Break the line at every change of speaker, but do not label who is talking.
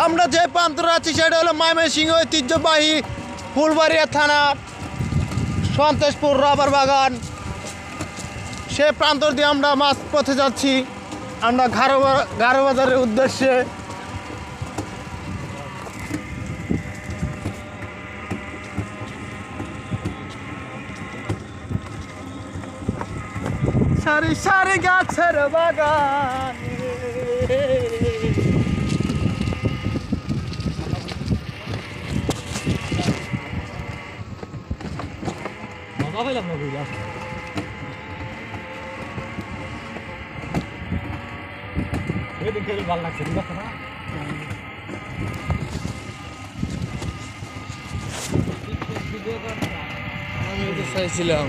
আমরা যে প্রান্তরে আছি সেটা হলো ময়মনসিংহ ঐতিহ্যবাহী ফুলবাড়িয়া থানা সন্তোষপুর রাবার বাগান। সে প্রান্তর দিয়ে আমরা মাছ পথে যাচ্ছি, আমরা গারো বাজারের উদ্দেশ্যে। সারি সারি গাছের বাগান
মজা পাইলাম না বুঝলা এদিন খেলে ভালো লাগছে ঠিক আছে না
আমি তো চাইছিলাম